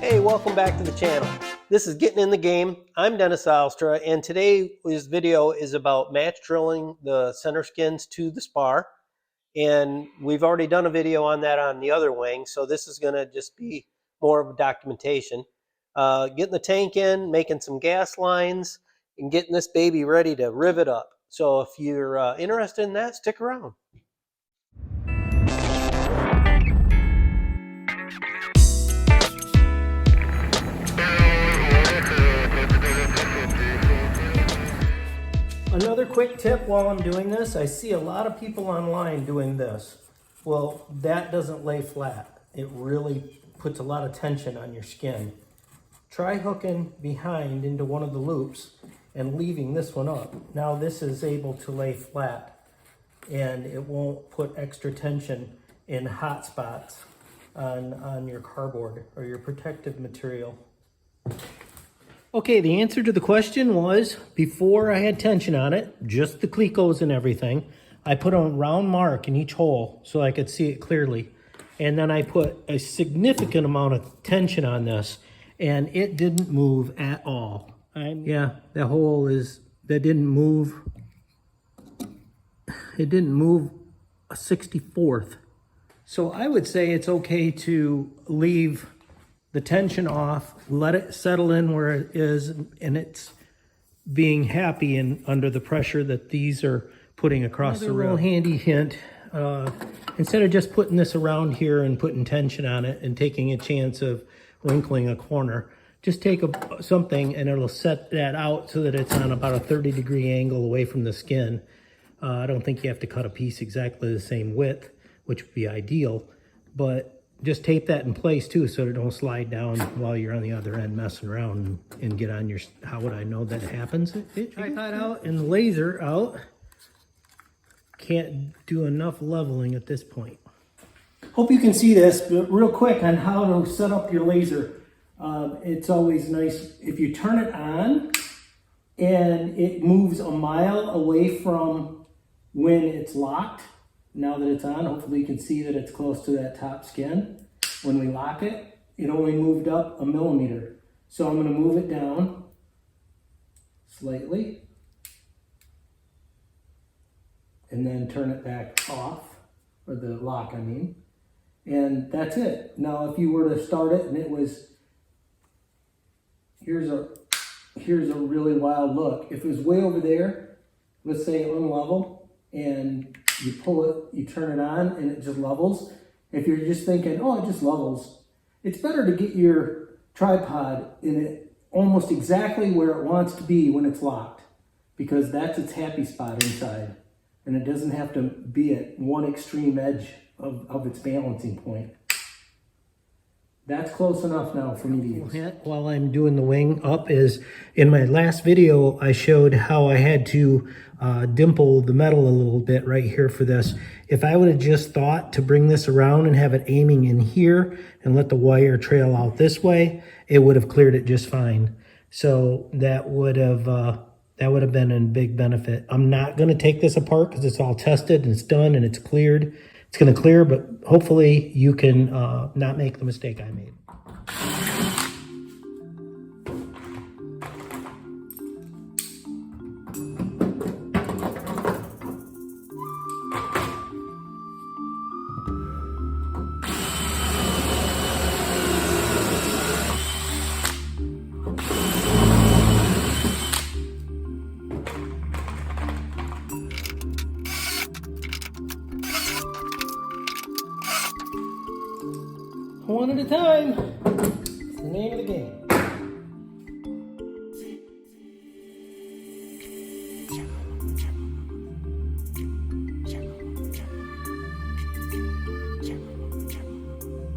Hey, welcome back to the channel. This is Getting in the Game. I'm Dennis Alstra, and today's video is about match drilling the center skins to the spar. And we've already done a video on that on the other wing, so this is going to just be more of a documentation. Getting the tank in, making some gas lines, and getting this baby ready to rivet up. So if you're interested in that, stick around. Another quick tip while I'm doing this, I see a lot of people online doing this. Well, that doesn't lay flat. It really puts a lot of tension on your skin. Try hooking behind into one of the loops and leaving this one up. Now this is able to lay flat and it won't put extra tension in hot spots on your cardboard or your protective material. Okay, the answer to the question was, before I had tension on it, just the clecos and everything, I put a round mark in each hole so I could see it clearly. And then I put a significant amount of tension on this, and it didn't move at all. Yeah, that hole that didn't move. It didn't move a 64th. So I would say it's okay to leave the tension off, let it settle in where it is, and it's being happy and under the pressure that these are putting across the road. Another real handy hint, instead of just putting this around here and putting tension on it and taking a chance of wrinkling a corner, just take something and it'll set that out so that it's on about a 30-degree angle away from the skin. I don't think you have to cut a piece exactly the same width, which would be ideal, but just tape that in place too so it don't slide down while you're on the other end messing around and get on your, how would I know that happens? Tripod out and the laser out. Can't do enough leveling at this point. Hope you can see this, but real quick on how to set up your laser. It's always nice if you turn it on and it moves a mile away from when it's locked. Now that it's on, hopefully you can see that it's close to that top skin. When we lock it, it only moved up a millimeter. So I'm going to move it down slightly and then turn it back off, or the lock I mean. And that's it. Now if you were to start it and it was, here's a really wild look. If it was way over there, let's say unlevel, and you pull it, you turn it on, and it just levels. If you're just thinking, oh, it just levels, it's better to get your tripod in it almost exactly where it wants to be when it's locked, because that's its happy spot inside, and it doesn't have to be at one extreme edge of its balancing point. That's close enough now for me to use. While I'm doing the wing up is, in my last video, I showed how I had to dimple the metal a little bit right here for this. If I would have just thought to bring this around and have it aiming in here and let the wire trail out this way, it would have cleared it just fine. So that would have been a big benefit. I'm not going to take this apart because it's all tested and it's done and it's cleared. It's going to clear, but hopefully you can not make the mistake I made. One at a time. It's the name of the game.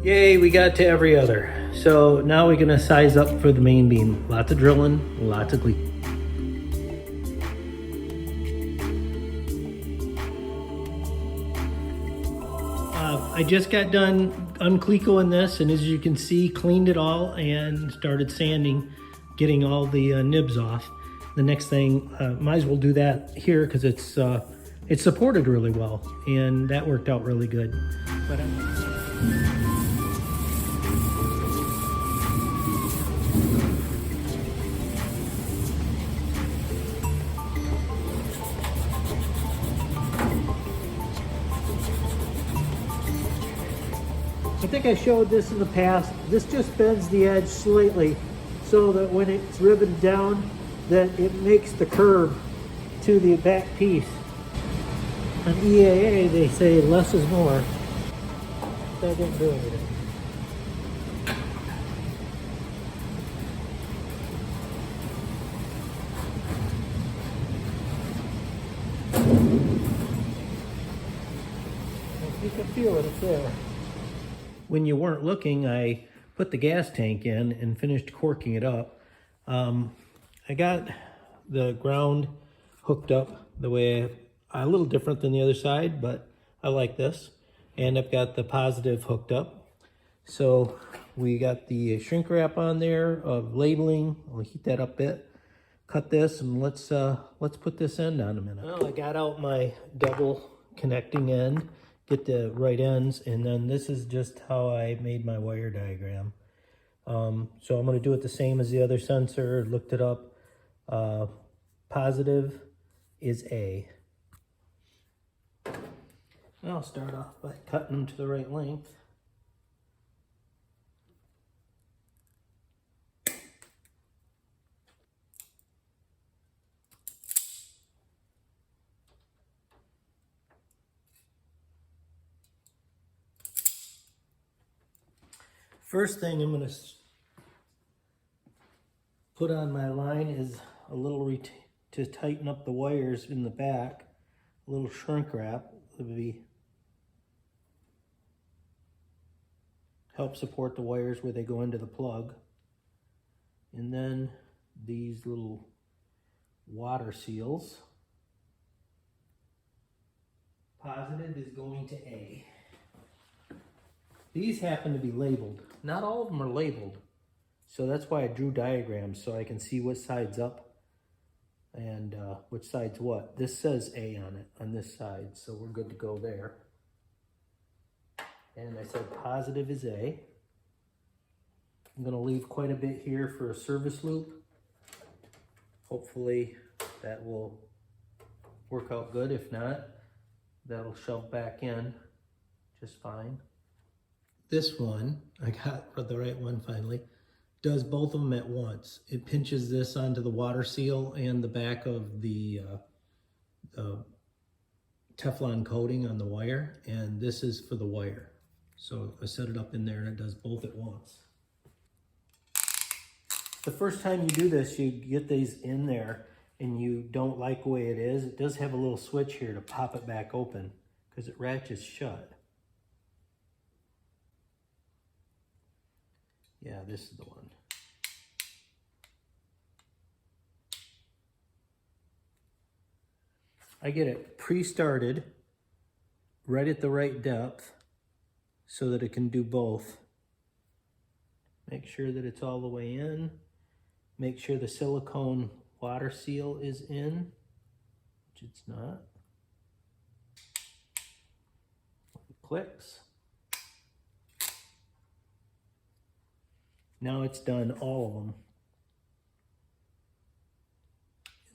Yay, we got to every other. So now we're gonna size up for the main beam. Lots of drilling, lots of cleaning. I just got done unclecoing this, and as you can see, cleaned it all and started sanding, getting all the nibs off. The next thing, might as well do that here because it's supported really well, and that worked out really good. But think I showed this in the past. This just bends the edge slightly so that when it's riveted down, that it makes the curve to the back piece. On EAA, they say less is more. That didn't do anything. You can feel it, it's there. When you weren't looking, I put the gas tank in and finished corking it up. I got the ground hooked up the way, a little different than the other side, but I like this. And I've got the positive hooked up. So we got the shrink wrap on there of labeling. I'll heat that up a bit. Cut this and let's put this end on a minute. Well, I got out my double connecting end, get the right ends, and then this is just how I made my wire diagram. So I'm going to do it the same as the other sensor. Looked it up. Positive is A. I'll start off by cutting them to the right length. First thing I'm going to put on my line is a little to tighten up the wires in the back, a little shrink wrap would be help support the wires where they go into the plug. And then these little water seals. Positive is going to A. These happen to be labeled. Not all of them are labeled. So that's why I drew diagrams so I can see what side's up and which side's what. This says A on it, on this side, so we're good to go there. And I said positive is A. I'm gonna leave quite a bit here for a service loop. Hopefully that will work out good. If not, that'll shove back in just fine. This one, I got the right one finally, does both of them at once. It pinches this onto the water seal and the back of the Teflon coating on the wire, and this is for the wire. So I set it up in there and it does both at once. The first time you do this, you get these in there and you don't like the way it is, it does have a little switch here to pop it back open because it ratchets shut. Yeah, this is the one. I get it pre-started right at the right depth so that it can do both. Make sure that it's all the way in. Make sure the silicone water seal is in, which it's not. It clicks. Now it's done all of them.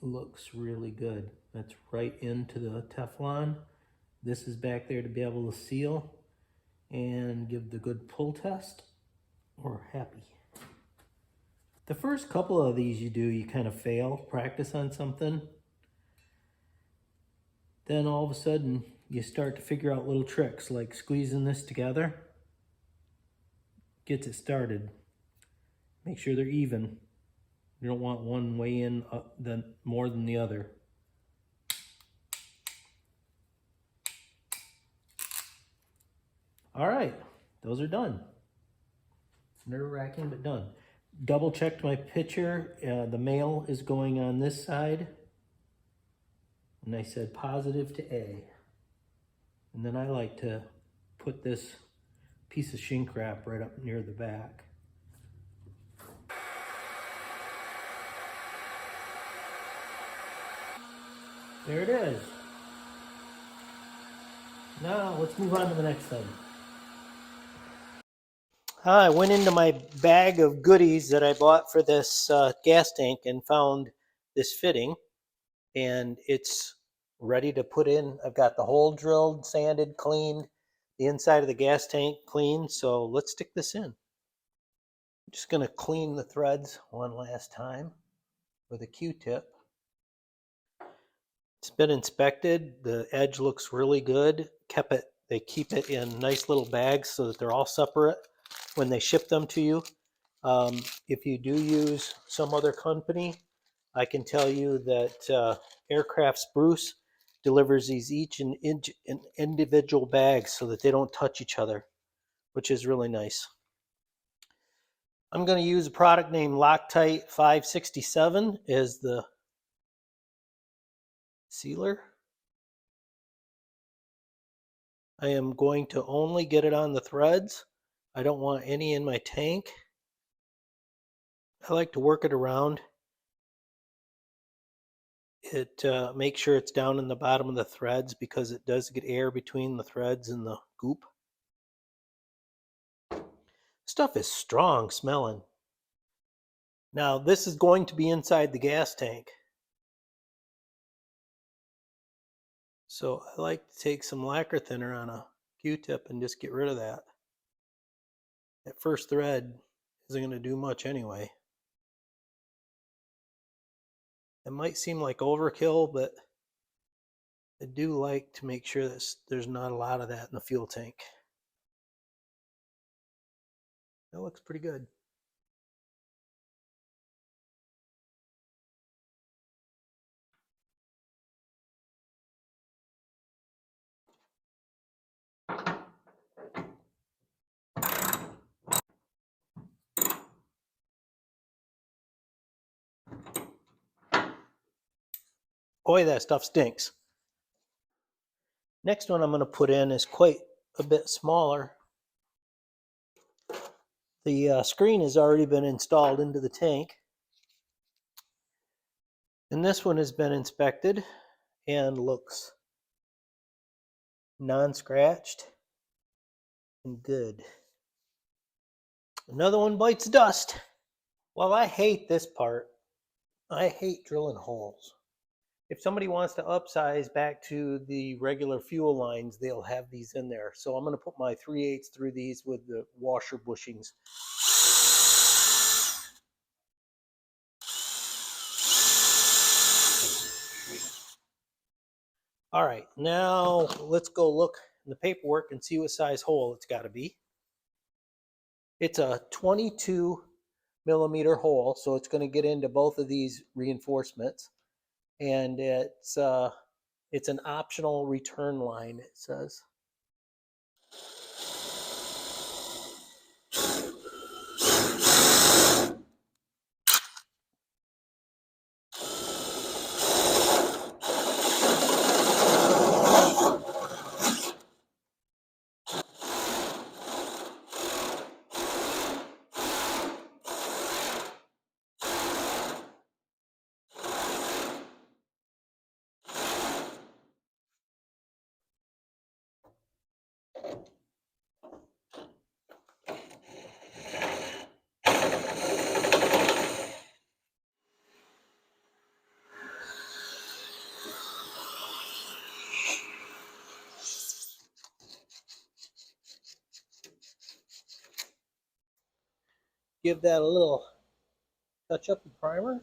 It looks really good. That's right into the Teflon. This is back there to be able to seal and give the good pull test. We're happy. The first couple of these you do, you kind of fail, practice on something. Then all of a sudden you start to figure out little tricks like squeezing this together. Gets it started. Make sure they're even. You don't want one way in more than the other. All right, those are done. Nerve-wracking, but done. Double checked my picture. The male is going on this side. And I said positive to A. And then I like to put this piece of shrink wrap right up near the back. There it is. Now let's move on to the next thing. I went into my bag of goodies that I bought for this gas tank and found this fitting, and it's ready to put in. I've got the hole drilled, sanded, cleaned, the inside of the gas tank clean, so let's stick this in. I'm just going to clean the threads one last time with a Q-tip. It's been inspected. The edge looks really good. They keep it in nice little bags so that they're all separate when they ship them to you. If you do use some other company, I can tell you that Aircraft Spruce delivers these each in individual bags so that they don't touch each other, which is really nice. I'm going to use a product named Loctite 567 as the sealer. I am going to only get it on the threads. I don't want any in my tank. I like to work it around. It makes sure it's down in the bottom of the threads because it does get air between the threads and the goop. Stuff is strong smelling. Now this is going to be inside the gas tank. So I like to take some lacquer thinner on a Q-tip and just get rid of that. That first thread isn't going to do much anyway. It might seem like overkill, but I do like to make sure that there's not a lot of that in the fuel tank. That looks pretty good. Boy, that stuff stinks. Next one I'm going to put in is quite a bit smaller. The screen has already been installed into the tank. And this one has been inspected and looks non-scratched and good. Another one bites dust. Well, I hate this part. I hate drilling holes. If somebody wants to upsize back to the regular fuel lines, they'll have these in there. So I'm going to put my 3/8 through these with the washer bushings. All right, now let's go look in the paperwork and see what size hole it's got to be. It's a 22 millimeter hole, so it's going to get into both of these reinforcements. And it's an optional return line, it says. Give that a little touch up with primer.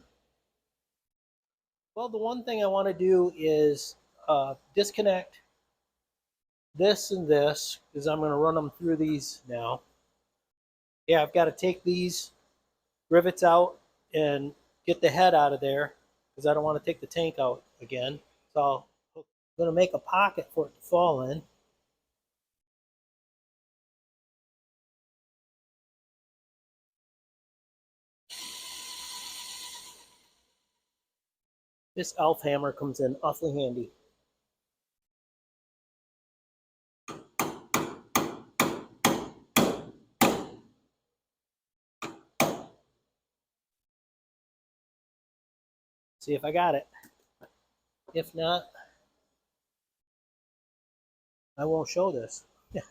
Well, the one thing I want to do is disconnect this and this, because I'm going to run them through these now. Yeah, I've got to take these rivets out and get the head out of there because I don't want to take the tank out again. So I'm going to make a pocket for it to fall in. This elf hammer comes in awfully handy. See if I got it. If not, I won't show this. And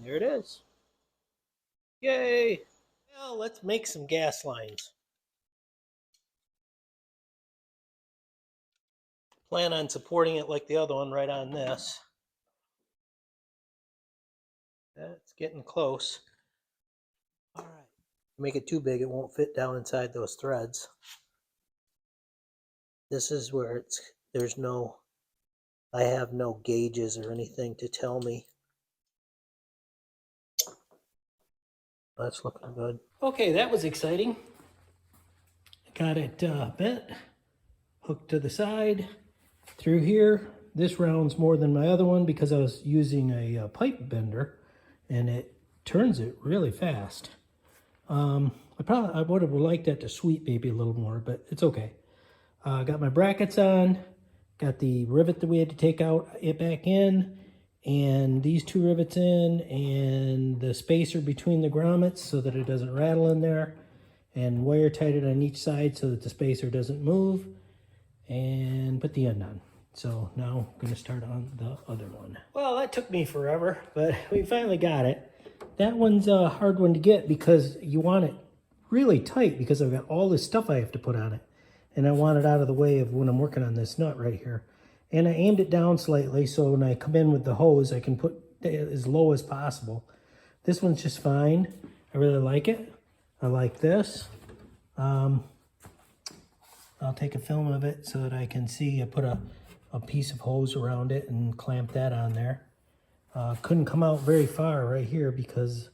there it is. Yay! Now let's make some gas lines. plan on supporting it like the other one right on this. That's getting close. All right. Make it too big, it won't fit down inside those threads. This is where I have no gauges or anything to tell me. That's looking good. Okay, that was exciting. Got it bent, hooked to the side, through here. This round's more than my other one because I was using a pipe bender, and it turns it really fast. I would have liked that to sweep maybe a little more, but it's okay. Got my brackets on, got the rivet that we had to take out it back in, and these two rivets in, and the spacer between the grommets so that it doesn't rattle in there, and wire tied it on each side so that the spacer doesn't move, and put the end on. So now I'm going to start on the other one. Well, that took me forever, but we finally got it. That one's a hard one to get because you want it really tight because I've got all this stuff I have to put on it. And I want it out of the way of when I'm working on this nut right here. And I aimed it down slightly so when I come in with the hose, I can put it as low as possible. This one's just fine. I really like it. I like this. I'll take a film of it so that I can see. I put a piece of hose around it and clamp that on there. Couldn't come out very far right here because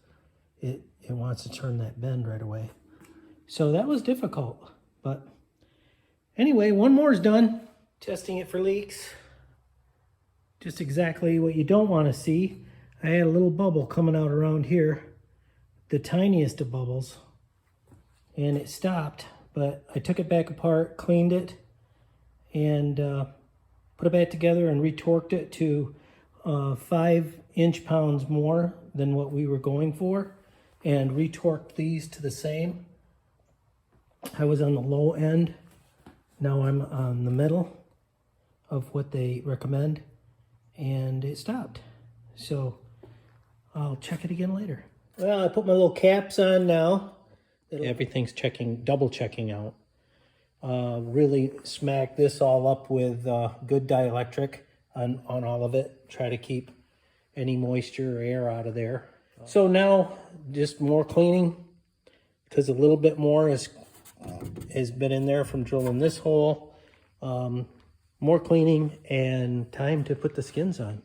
it wants to turn that bend right away. So that was difficult, but anyway, one more is done. Testing it for leaks. Just exactly what you don't want to see. I had a little bubble coming out around here, the tiniest of bubbles, and it stopped, but I took it back apart, cleaned it, and put it back together and retorqued it to 5 inch-pounds more than what we were going for, and retorqued these to the same. I was on the low end. Now I'm on the middle of what they recommend, and it stopped. So I'll check it again later. Well, I put my little caps on now. Everything's double checking out. Really smack this all up with good dielectric on all of it. Try to keep any moisture or air out of there. So now just more cleaning because a little bit more has been in there from drilling this hole. More cleaning and time to put the skins on.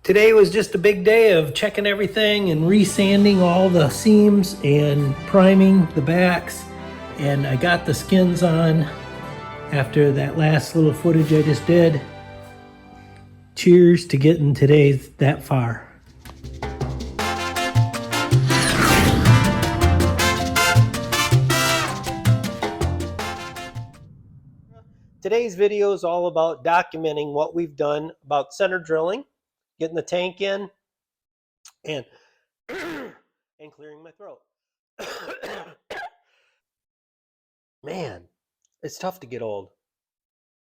Today was just a big day of checking everything and resanding all the seams and priming the backs. And I got the skins on after that last little footage I just did. Cheers to getting today's that far. Today's video is all about documenting what we've done about center drilling, getting the tank in, and clearing my throat. Man, it's tough to get old.